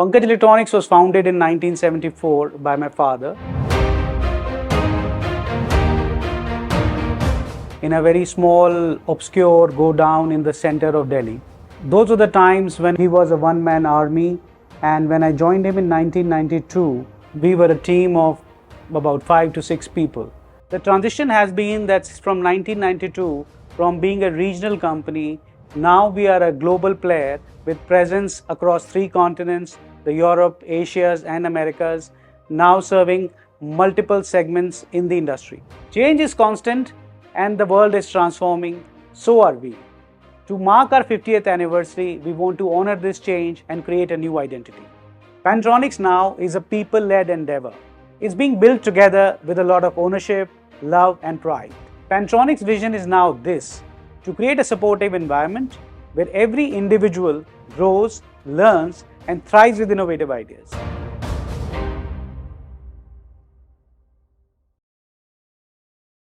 Pankaj Electronics was founded in 1974 by my father in a very small, obscure go down in the center of Delhi. Those were the times when he was a one-man army, and when I joined him in 1992, we were a team of about 5 to 6 people. The transition has been that from 1992, from being a regional company, now we are a global player with presence across 3 continents, the Europe, Asias and Americas, now serving multiple segments in the industry. Change is constant and the world is transforming, so are we. To mark our 50th anniversary, we want to honor this change and create a new identity. Pantronix now is a people-led endeavor. It's being built together with a lot of ownership, love and pride. Pantronix vision is now this: to create a supportive environment where every individual grows, learns and thrives with innovative ideas.